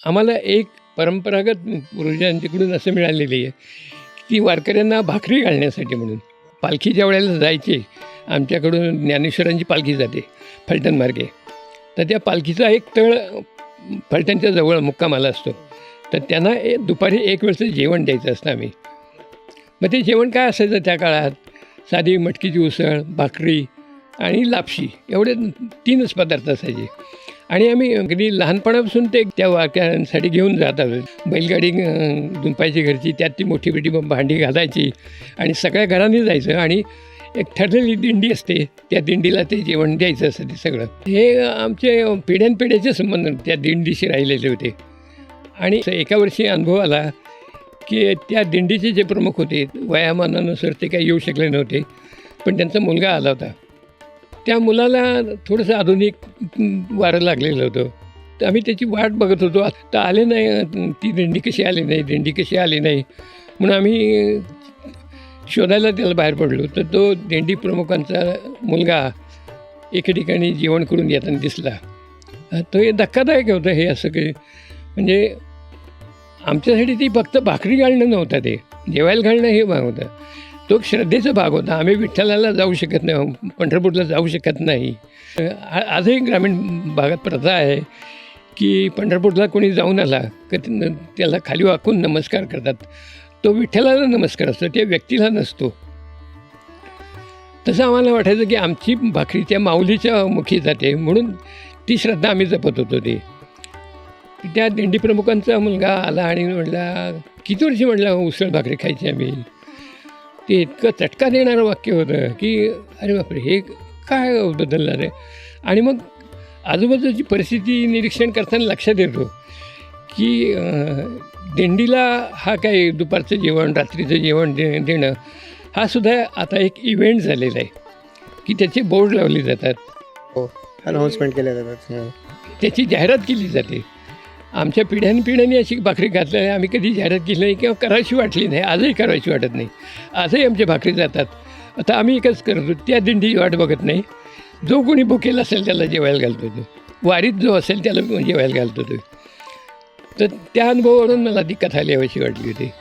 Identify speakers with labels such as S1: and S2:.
S1: आम्हाला एक परंपरागत पूर्वजांच्याकडून असं मिळालेली आहे की वारकऱ्यांना भाकरी घालण्यासाठी म्हणून पालखी ज्या वेळेला जायची, आमच्याकडून ज्ञानेश्वरांची पालखी जाते फलटण मार्गे, तर त्या पालखीचा एक तळ फलटणच्या जवळ मुक्कामाला असतो. तर त्यांना दुपारी एक वेळचं जेवण द्यायचं असतं आम्ही. मग ते जेवण काय असायचं त्या काळात? साधी मटकीची उसळ, भाकरी आणि लापशी एवढे 3च पदार्थ असायचे. आणि आम्ही अगदी लहानपणापासून ते त्या वारकऱ्यांसाठी घेऊन जात आलो. बैलगाडी दुंपायची घरची, त्यात ती मोठी मोठी भांडी घालायची आणि सगळ्या घरांनी जायचं आणि एक ठरलेली दिंडी असते, त्या दिंडीला ते जेवण द्यायचं असतं. ते सगळं हे आमचे पिढ्यानपिढ्याचे संबंध त्या दिंडीशी राहिलेले होते. आणि एका वर्षी अनुभव आला की त्या दिंडीचे जे प्रमुख होते, वयामानानुसार ते काही येऊ शकले नव्हते, पण त्यांचा मुलगा आला होता. त्या मुलाला थोडंसं आधुनिक वारं लागलेलं होतं. तर आम्ही त्याची वाट बघत होतो, तर आले नाही, ती दिंडी कशी आली नाही म्हणून आम्ही शोधायला त्याला बाहेर पडलो. तर तो दिंडी प्रमुखांचा मुलगा एके ठिकाणी जेवण करून येताना दिसला. तो हे धक्कादायक होतं. हे असं काही म्हणजे आमच्यासाठी ती फक्त भाकरी घालणं नव्हतं, ते जेवायला घालणं हे भाग होतं. तो श्रद्धेचा भाग होता. आम्ही विठ्ठलाला जाऊ शकत नाही, पंढरपूरला जाऊ शकत नाही. आजही ग्रामीण भागात प्रथा आहे की पंढरपूरला कोणी जाऊन आला की त्याला खाली वाकून नमस्कार करतात. तो विठ्ठलाला नमस्कार असतो, त्या व्यक्तीला नसतो. तसं आम्हाला वाटायचं की आमची भाकरी त्या माऊलीच्या मुखी जाते, म्हणून ती श्रद्धा आम्ही जपत होतो. त्या दिंडी प्रमुखांचा मुलगा आला आणि म्हटला, किती वर्षी म्हटलं उसळ भाकरी खायची आम्ही. ते इतकं चटका देणारं वाक्य होतं की अरे बापरे, हे काय बदलणार आहे. आणि मग आजूबाजूची परिस्थिती निरीक्षण करताना लक्षात येतो की दिंडीला हा काही दुपारचं जेवण, रात्रीचं जेवण देणं हा सुद्धा आता एक इव्हेंट झालेला आहे की त्याचे बोर्ड लावले जातात,
S2: अनाऊन्समेंट केल्या जातात,
S1: त्याची जाहिरात केली जाते. आमच्या पिढ्यानपिढ्यांनी अशी भाकरी घातली आहे, आम्ही कधी जाहिरात केली नाही किंवा करायची वाटली नाही. आजही करायची वाटत नाही. आजही आमच्या भाकरी जातात. आता आम्ही एकच करतो, त्या दिंडीची वाट बघत नाही. जो कोणी भुकेला असेल त्याला जेवायला घालतो, तो वारीत जो असेल त्याला जेवायला घालतो. तो तर त्या अनुभवावरून मला ती कथा लिहावीशी वाटली होती.